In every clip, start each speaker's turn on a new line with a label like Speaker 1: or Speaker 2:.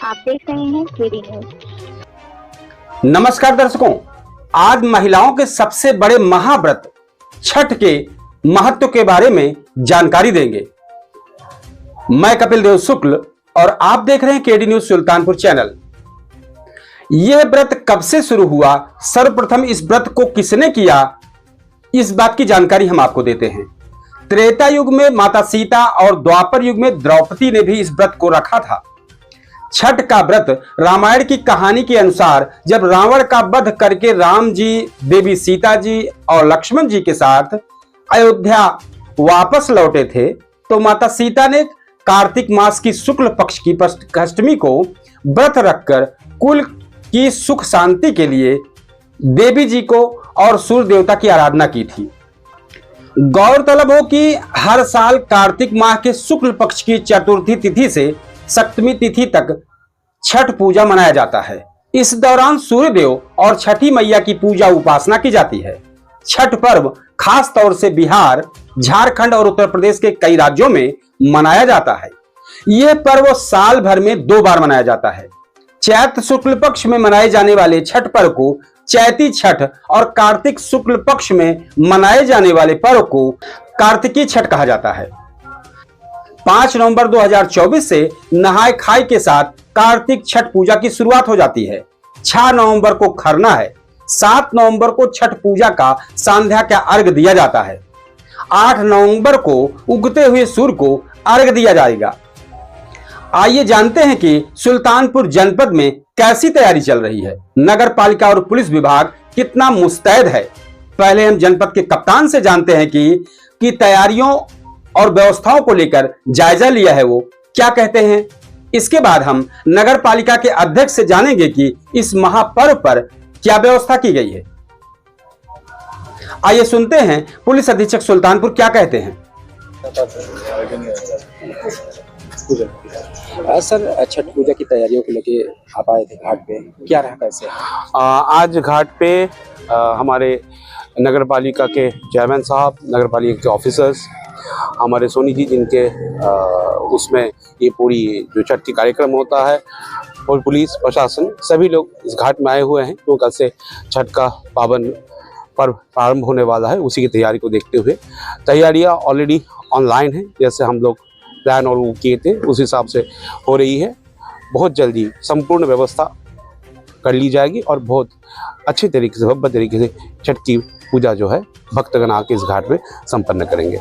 Speaker 1: आप देख रहे हैं केडी न्यूज।
Speaker 2: नमस्कार दर्शकों, आज महिलाओं के सबसे बड़े महाव्रत छठ के महत्व के बारे में जानकारी देंगे। मैं कपिल देव शुक्ल और आप देख रहे हैं केडी न्यूज सुल्तानपुर चैनल। यह व्रत कब से शुरू हुआ, सर्वप्रथम इस व्रत को किसने किया, इस बात की जानकारी हम आपको देते हैं। त्रेता युग में माता सीता और द्वापर युग में द्रौपदी ने भी इस व्रत को रखा था। छठ का व्रत रामायण की कहानी के अनुसार जब रावण का वध करके राम जी, देवी सीता जी और लक्ष्मण जी के साथ अयोध्या वापस लौटे थे, तो माता सीता ने कार्तिक मास की शुक्ल पक्ष की अष्टमी को व्रत रखकर कुल की सुख शांति के लिए देवी जी को और सूर्य देवता की आराधना की थी। गौरतलब हो कि हर साल कार्तिक माह के शुक्ल पक्ष की चतुर्थी तिथि से सप्तमी तिथि तक छठ पूजा मनाया जाता है। इस दौरान सूर्य देव और छठी मैया की पूजा उपासना की जाती है। छठ पर्व खास तौर से बिहार, झारखंड और उत्तर प्रदेश के कई राज्यों में मनाया जाता है। यह पर्व साल भर में 2 बार मनाया जाता है। चैत्र शुक्ल पक्ष में मनाए जाने वाले छठ पर्व को चैती छठ और कार्तिक शुक्ल पक्ष में मनाए जाने वाले पर्व को कार्तिकी छठ कहा जाता है। 5 नवंबर 2024 से नहाय खाई के साथ कार्तिक छठ पूजा की शुरुआत हो जाती है। 6 नवंबर को खरना है। 7 नवंबर को छठ पूजा का संध्या का अर्घ दिया जाता है। 8 नवंबर को उगते हुए सूर्य को अर्घ दिया जाएगा। आइए जानते हैं कि सुल्तानपुर जनपद में कैसी तैयारी चल रही है, नगर पालिका और पुलिस विभाग कितना मुस्तैद है। पहले हम जनपद के कप्तान से जानते हैं कि तैयारियों और व्यवस्थाओं को लेकर जायजा लिया है, वो क्या कहते हैं। इसके बाद हम नगर पालिका के अध्यक्ष से जानेंगे कि इस महापर्व पर क्या व्यवस्था की गई है। आइए सुनते हैं पुलिस अधीक्षक सुल्तानपुर क्या कहते हैं।
Speaker 3: सर, छठ पूजा की तैयारियों को लेके आप आए थे घाट पे, क्या रहा कैसे?
Speaker 4: आज घाट पे हमारे नगर पालिका के चेयरमैन साहब, नगर पालिका के ऑफिसर्स, हमारे सोनी जी जिनके उसमें ये पूरी जो छठ की कार्यक्रम होता है, और पुलिस प्रशासन सभी लोग इस घाट में आए हुए हैं। तो कल से छठ का पावन पर्व प्रारंभ होने वाला है, उसी की तैयारी को देखते हुए तैयारियां ऑलरेडी ऑनलाइन हैं। जैसे हम लोग प्लान और वो किए थे उस हिसाब से हो रही है। बहुत जल्दी संपूर्ण व्यवस्था कर ली जाएगी और बहुत अच्छे तरीके से, भव्य तरीके से छठ की पूजा जो है भक्तगण आके इस घाट में संपन्न करेंगे।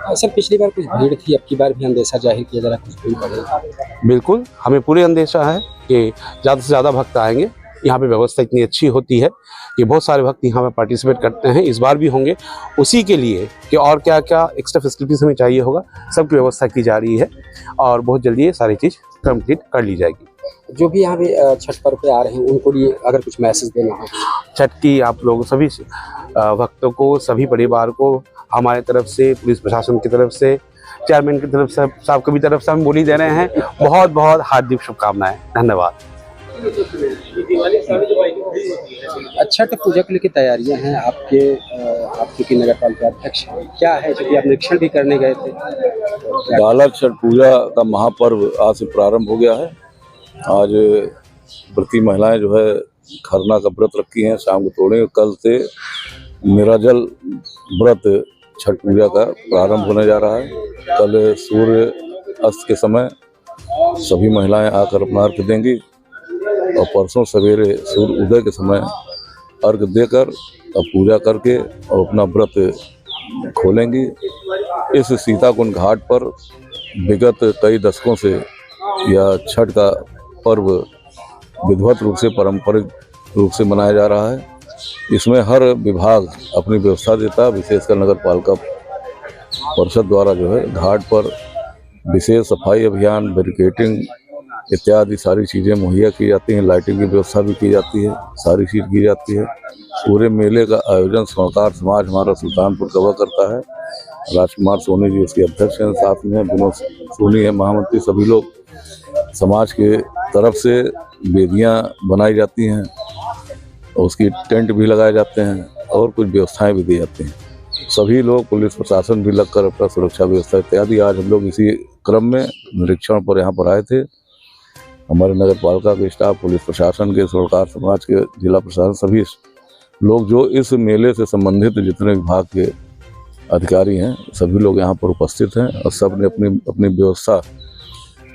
Speaker 3: सर, पिछली बार कुछ भीड़ थी, अब की बार भी अंदेशा जाहिर किया जा रहा है कुछ भीड़ बढ़ेगा?
Speaker 4: बिल्कुल, हमें पूरे अंदेशा है कि ज़्यादा से ज़्यादा भक्त आएंगे। यहाँ पे व्यवस्था इतनी अच्छी होती है कि बहुत सारे भक्त यहाँ पे पार्टिसिपेट करते हैं, इस बार भी होंगे। उसी के लिए कि और क्या क्या एक्स्ट्रा फैसिलिटीज हमें चाहिए होगा, सबकी व्यवस्था की जा रही है और बहुत जल्दी ये सारी चीज़ कंप्लीट कर ली जाएगी।
Speaker 3: जो भी यहाँ पे छठ पर्व पे आ रहे हैं उनको लिए अगर कुछ मैसेज देना हो
Speaker 4: छठ की, आप लोग सभी भक्तों को, सभी परिवार को हमारे तरफ से, पुलिस प्रशासन की तरफ से, चेयरमैन की तरफ से, साहब की तरफ से हम बोली दे रहे हैं बहुत बहुत हार्दिक शुभकामनाएं। धन्यवाद।
Speaker 3: छठ पूजा को लेकर तैयारियां हैं आपके की नगर पालिका अध्यक्ष क्या है, जो आप निरीक्षण भी करने गए थे?
Speaker 5: डाला छठ पूजा का महापर्व आज से प्रारंभ हो गया है। आज व्रती महिलाएं जो है खरना का व्रत रखी हैं, शाम को तोड़ेंगे। कल से निराजल व्रत छठ पूजा का प्रारंभ होने जा रहा है। कल सूर्य अस्त के समय सभी महिलाएं आकर अपना अर्घ देंगी और परसों सवेरे सूर्य उदय के समय अर्घ देकर अब पूजा करके और अपना व्रत खोलेंगी। इस सीताकुंड घाट पर विगत कई दशकों से यह छठ का पर्व विधिवत रूप से, पारंपरिक रूप से मनाया जा रहा है। इसमें हर विभाग अपनी व्यवस्था देता है, विशेषकर नगर पालिका परिषद द्वारा जो है घाट पर विशेष सफाई अभियान, बैरिकेडिंग इत्यादि सारी चीज़ें मुहैया की जाती हैं। लाइटिंग की व्यवस्था भी की जाती है, सारी चीज़ की जाती है। पूरे मेले का आयोजन स्वर्णकार समाज हमारा सुल्तानपुर कवर करता है। राजकुमार सोनी जी उसके अध्यक्ष हैं, साथ में विनोद सोनी है महामंत्री। सभी लोग समाज के तरफ से वेदियां बनाई जाती हैं, उसकी टेंट भी लगाए जाते हैं और कुछ व्यवस्थाएं भी दी जाती हैं। सभी लोग, पुलिस प्रशासन भी लगकर अपना सुरक्षा व्यवस्था इत्यादि। आज हम लोग इसी क्रम में निरीक्षण पर यहाँ पर आए थे हमारे नगर पालिका के स्टाफ, पुलिस प्रशासन के, स्वर्णकार समाज के, जिला प्रशासन, सभी लोग जो इस मेले से संबंधित जितने विभाग के अधिकारी हैं सभी लोग यहाँ पर उपस्थित हैं और सब ने अपनी अपनी व्यवस्था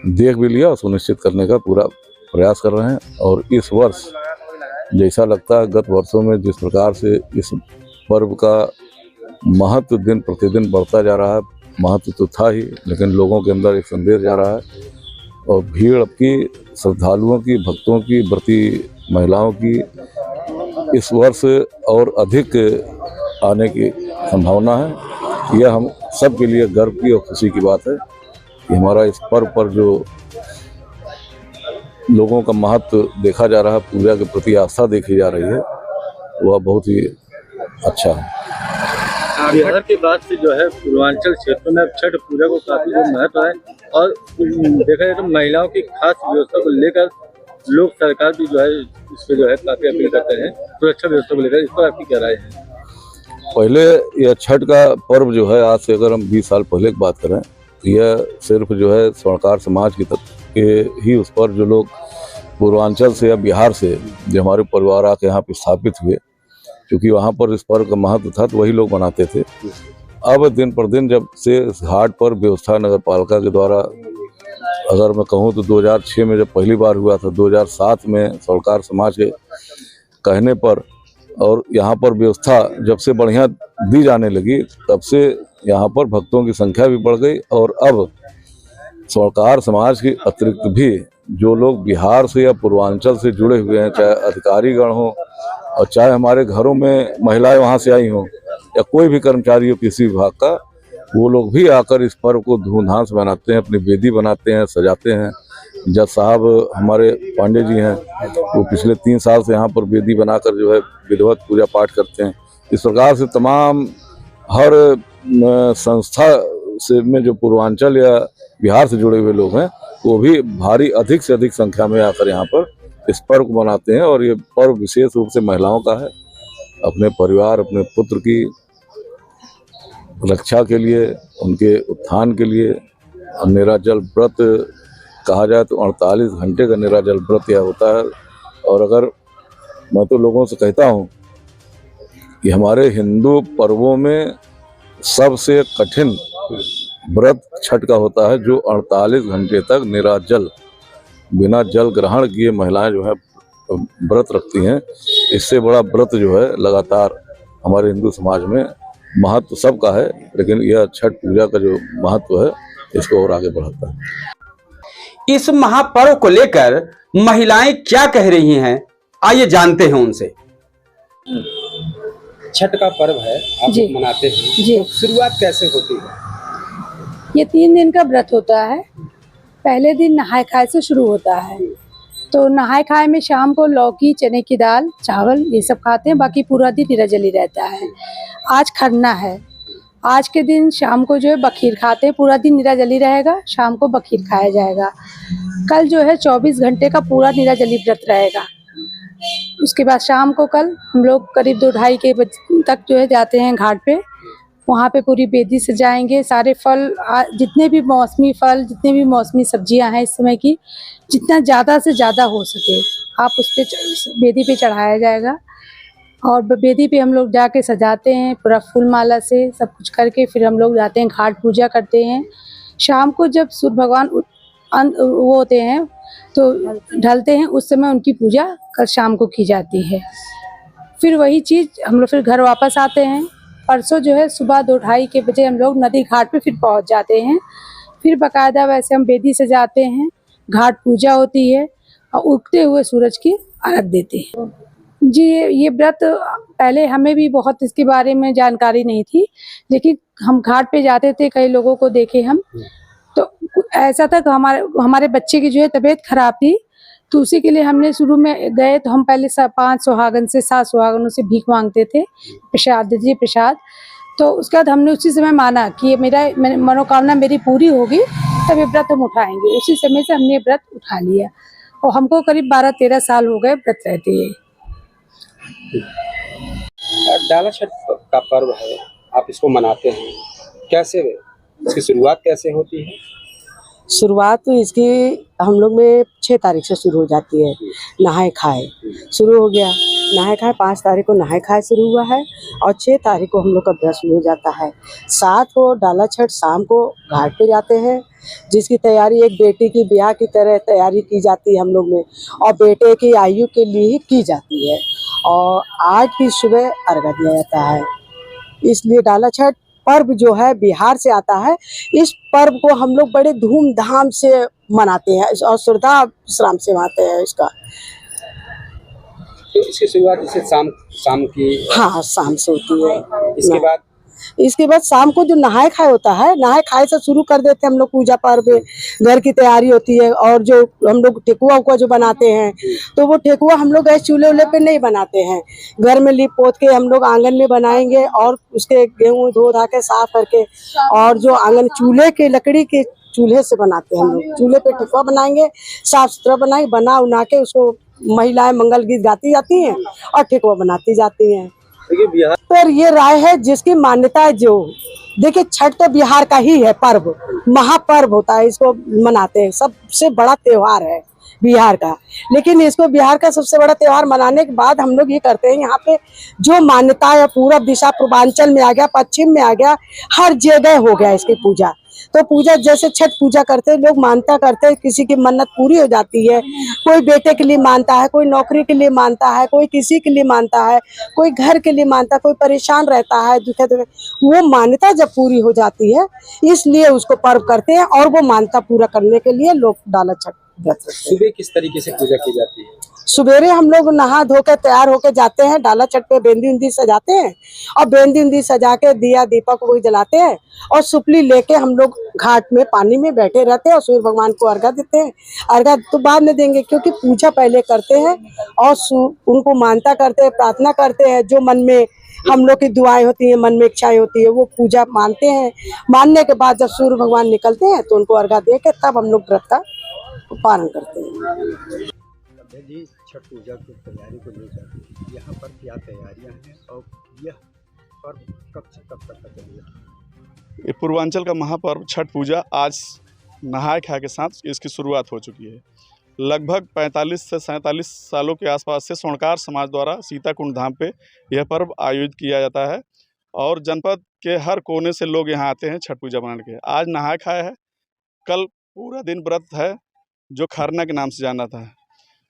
Speaker 5: देख भी लिया और सुनिश्चित करने का पूरा प्रयास कर रहे हैं। और इस वर्ष जैसा लगता है गत वर्षों में जिस प्रकार से इस पर्व का महत्व दिन प्रतिदिन बढ़ता जा रहा है, महत्व तो था ही, लेकिन लोगों के अंदर एक संदेश जा रहा है और भीड़ अब की श्रद्धालुओं की, भक्तों की, व्रती महिलाओं की इस वर्ष और अधिक आने की संभावना है। यह हम सब के लिए गर्व की और खुशी की बात है कि हमारा इस पर्व पर जो लोगों का महत्व देखा जा रहा है, पूजा के प्रति आस्था देखी जा रही है, वह बहुत ही अच्छा है।
Speaker 6: बिहार के बाद से जो है पूर्वांचल क्षेत्र में छठ पूजा को काफी जो महत्व है और देखा जाए तो महिलाओं की खास व्यवस्था को लेकर लोग, सरकार भी जो है इस पे जो है काफी अपील करते हैं सुरक्षा व्यवस्था को लेकर। इस पर आपकी क्या राय है?
Speaker 5: पहले यह छठ का पर्व जो है, आज से अगर हम 20 साल पहले की बात करें तो यह सिर्फ जो है स्वर्णकार समाज की तरफ के ही उस पर जो लोग पूर्वांचल से या बिहार से जो हमारे परिवार आके यहाँ पे स्थापित हुए, क्योंकि वहाँ पर इस पर्व का महत्व था तो वही लोग मनाते थे। अब दिन पर दिन जब से इस घाट पर व्यवस्था नगर पालिका के द्वारा, अगर मैं कहूँ तो 2006 में जब पहली बार हुआ था, 2007 में स्वर्णकार समाज के कहने पर और यहाँ पर व्यवस्था जब से बढ़िया दी जाने लगी तब से यहाँ पर भक्तों की संख्या भी बढ़ गई। और अब स्वर्णकार समाज के अतिरिक्त भी जो लोग बिहार से या पूर्वांचल से जुड़े हुए हैं, चाहे अधिकारीगण हो और चाहे हमारे घरों में महिलाएं वहाँ से आई हों या कोई भी कर्मचारी हो किसी विभाग का, वो लोग भी आकर इस पर्व को धूमधाम से मनाते हैं, अपनी वेदी बनाते हैं, सजाते हैं। जज साहब हमारे पांडे जी हैं, वो पिछले 3 साल से यहाँ पर वेदी बनाकर जो है विधिवत पूजा पाठ करते हैं। इस प्रकार से तमाम हर संस्था से में जो पूर्वांचल या बिहार से जुड़े हुए लोग हैं वो भी भारी अधिक से अधिक संख्या में आकर यहाँ पर इस पर्व को मनाते हैं। और ये पर्व विशेष रूप से महिलाओं का है, अपने परिवार, अपने पुत्र की रक्षा के लिए, उनके उत्थान के लिए। निराजल व्रत कहा जाए तो 48 घंटे का निराजल व्रत यह होता है। और अगर मैं तो लोगों से कहता हूँ कि हमारे हिंदू पर्वों में सबसे कठिन व्रत छठ का होता है, जो 48 घंटे तक निराजल बिना जल ग्रहण किए महिलाएं जो है व्रत रखती हैं। इससे बड़ा व्रत जो है लगातार हमारे हिंदू समाज में महत्व सबका है, लेकिन यह छठ पूजा का जो महत्व है इसको और आगे बढ़ाता है।
Speaker 2: इस महापर्व को लेकर महिलाएं क्या कह रही हैं, आइए जानते हैं उनसे।
Speaker 3: छठ का पर्व है, आप
Speaker 7: जी।
Speaker 3: लोग मनाते हैं,
Speaker 7: जी।
Speaker 3: तो शुरुआत कैसे होती है?
Speaker 7: ये 3 दिन का व्रत होता है। पहले दिन नहाय खाए से शुरू होता है। तो नहाय खाए में शाम को लौकी, चने की दाल, चावल ये सब खाते हैं, बाकी पूरा दिन निराजली रहता है। आज खरना है, आज के दिन शाम को जो है बखीर खाते हैं, पूरा दिन निराजली रहेगा, शाम को बखीर खाया जाएगा। कल जो है 24 घंटे का पूरा निराजली व्रत रहेगा। उसके बाद शाम को कल हम लोग करीब 2-2:30 के बजे तक जो है जाते हैं घाट पे। वहाँ पे पूरी बेदी सजाएंगे, सारे फल, जितने भी मौसमी फल, जितने भी मौसमी सब्जियां हैं इस समय की, जितना ज़्यादा से ज़्यादा हो सके आप उस पे बेदी पे चढ़ाया जाएगा। और बेदी पे हम लोग जाके सजाते हैं पूरा फूल माला से, सब कुछ करके फिर हम लोग जाते हैं घाट पूजा करते हैं। शाम को जब सूर्य भगवान वो होते हैं तो ढलते हैं, उस समय उनकी पूजा कल शाम को की जाती है। फिर वही चीज़ हम लोग फिर घर वापस आते हैं। परसों जो है सुबह 2-2:30 के बजे हम लोग नदी घाट पे फिर पहुंच जाते हैं। फिर बाकायदा वैसे हम बेदी से जाते हैं, घाट पूजा होती है और उगते हुए सूरज की अर्घ देते हैं। जी, ये व्रत पहले हमें भी बहुत इसके बारे में जानकारी नहीं थी, लेकिन हम घाट पे जाते थे, कई लोगों को देखे हम, तो ऐसा था कि हमारे बच्चे की जो है तबीयत खराब थी, तो उसी के लिए हमने शुरू में गए तो हम पहले 5 सुहागन से 7 सुहागनों से भीख मांगते थे, प्रसाद दीजिए प्रसाद। तो उसके बाद हमने उसी समय माना कि ये मेरा मनोकामना मेरी पूरी होगी तब ये व्रत हम उठाएंगे। उसी समय से हमने व्रत उठा लिया और हमको करीब 12-13 साल हो गए व्रत रहते हैं।
Speaker 3: डाला छठ का पर्व है, आप इसको मनाते हैं, कैसे इसकी शुरुआत कैसे होती है?
Speaker 8: शुरुआत तो इसकी हम लोग में 6 तारीख से शुरू हो जाती है। नहाए खाए शुरू हो गया, नहाए खाए 5 तारीख को नहाए खाए शुरू हुआ है और 6 तारीख को हम लोग का व्रत शुरू हो जाता है। 7 को डाला छठ शाम को घाट पे जाते हैं, जिसकी तैयारी एक बेटी की ब्याह की तरह तैयारी की जाती है हम लोग में, और बेटे की आयु के लिए ही की जाती है। और 8 की सुबह अर्घ्य दिया जाता है। इसलिए डाला छठ पर्व जो है बिहार से आता है। इस पर्व को हम लोग बड़े धूमधाम से मनाते हैं और श्रद्धा विश्राम से मनाते हैं इसका।
Speaker 3: तो इसकी शुरुआत इसे शाम की
Speaker 8: हाँ, शाम से होती है।
Speaker 3: इसके
Speaker 8: बाद शाम को जो नहाए खाए होता है, नहाए खाए से शुरू कर देते हैं हम लोग पूजा पर्व। घर की तैयारी होती है और जो हम लोग ठेकुआ उकुआ जो बनाते हैं, तो वो ठेकुआ हम लोग गैस चूल्हे उल्हे पे नहीं बनाते हैं। घर में लीप पोत के हम लोग आंगन में बनाएंगे और उसके गेहूँ धो धा के साफ करके, और जो आंगन चूल्हे के लकड़ी के चूल्हे से बनाते हैं हम लोग, चूल्हे पे ठेकुआ बनाएंगे, साफ सुथरा बनाएंगे, बना उना के उसको महिलाएं मंगल गीत गाती जाती हैं और ठेकुआ बनाती जाती हैं।
Speaker 6: बिहार
Speaker 8: पर ये राय है जिसकी मान्यता है, जो देखिए छठ तो बिहार का ही है पर्व, महापर्व होता है, इसको मनाते हैं, सबसे बड़ा त्योहार है बिहार का। लेकिन इसको बिहार का सबसे बड़ा त्योहार मनाने के बाद हम लोग ये करते हैं, यहाँ पे जो मान्यता है पूरब दिशा पूर्वांचल में आ गया, पश्चिम में आ गया, हर जगह हो गया इसकी पूजा। तो पूजा जैसे छठ पूजा करते हैं लोग, मानता करते हैं, किसी की मन्नत पूरी हो जाती है। कोई बेटे के लिए मानता है, कोई नौकरी के लिए मानता है, कोई किसी के लिए मानता है, कोई घर के लिए मानता है, कोई परेशान रहता है, दुखे दुखे, वो मान्यता जब पूरी हो जाती है इसलिए उसको पर्व करते हैं। और वो मान्यता पूरा करने के लिए लोग डाला छठ व्रत रखते हैं।
Speaker 3: सुबह किस तरीके से पूजा की जाती है?
Speaker 8: सुबेरे हम लोग नहा धोकर तैयार होकर जाते हैं, डाला छठ पे बेंदी उंदी सजाते हैं और बेंदी उंदी सजा के दिया दीपक वो जलाते हैं और सुपली लेके हम लोग घाट में पानी में बैठे रहते हैं और सूर्य भगवान को अर्घ्य देते हैं। अर्घ्य तो बाद में देंगे क्योंकि पूजा पहले करते हैं और उनको मानता करते हैं, प्रार्थना करते हैं, जो मन में हम लोग की दुआएं होती हैं, मन में इच्छाएं होती है, वो पूजा मानते हैं। मानने के बाद जब सूर्य भगवान निकलते हैं तो उनको अर्घ्य दे के तब हम लोग व्रत का पालन करते हैं।
Speaker 3: जी, छठ पूजा की तैयारी को लेकर यहाँ पर क्या तैयारियाँ हैं और यह पर्व कब से कब तक चलेगा?
Speaker 9: ये पूर्वांचल का महापर्व छठ पूजा आज नहाए खाए के साथ इसकी शुरुआत हो चुकी है। लगभग 45 से 47 सालों के आसपास से स्वर्णकार समाज द्वारा सीताकुंड धाम पे यह पर्व आयोजित किया जाता है और जनपद के हर कोने से लोग यहाँ आते हैं छठ पूजा मनाने के। आज नहाए खाए है, कल पूरा दिन व्रत है जो खरना के नाम से जाना था।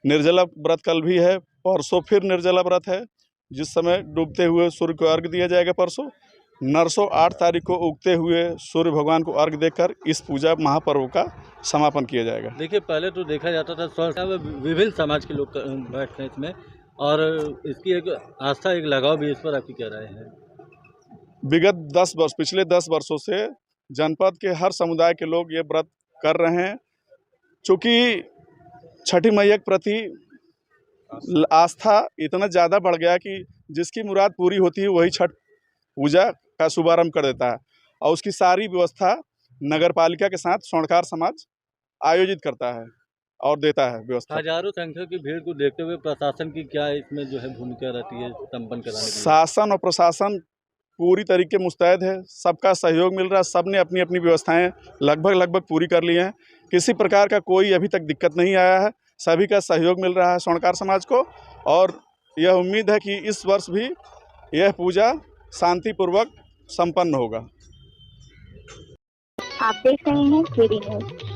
Speaker 9: निर्जला व्रत कल भी है, परसों फिर निर्जला व्रत है जिस समय डूबते हुए सूर्य को अर्घ्य दिया जाएगा। परसों नरसों 8 तारीख को उगते हुए सूर्य भगवान को अर्घ्य देकर इस पूजा महापर्व का समापन किया जाएगा।
Speaker 6: देखिए, पहले तो देखा जाता था विभिन्न समाज के लोग बैठते हैं इसमें, और इसकी एक आस्था, एक लगाव भी, इस पर आपकी क्या राय है?
Speaker 9: विगत 10 वर्ष, पिछले 10 वर्षों से जनपद के हर समुदाय के लोग ये व्रत कर रहे हैं। चूँकि छठी मैया के प्रति आस्था इतना ज़्यादा बढ़ गया कि जिसकी मुराद पूरी होती है वही छठ पूजा का शुभारंभ कर देता है और उसकी सारी व्यवस्था नगर पालिका के साथ स्वर्णकार समाज आयोजित करता है और देता है व्यवस्था।
Speaker 6: हजारों संख्या की भीड़ को देखते हुए प्रशासन की क्या इसमें जो है भूमिका रहती है संपन्न कराने की?
Speaker 9: शासन और प्रशासन पूरी तरीके मुस्तैद है, सबका सहयोग मिल रहा है, सब ने अपनी अपनी व्यवस्थाएं लगभग पूरी कर ली हैं। किसी प्रकार का कोई अभी तक दिक्कत नहीं आया है, सभी का सहयोग मिल रहा है स्वर्णकार समाज को और यह उम्मीद है कि इस वर्ष भी यह पूजा शांतिपूर्वक संपन्न होगा।
Speaker 1: आप देख रहे हैं केडी न्यूज।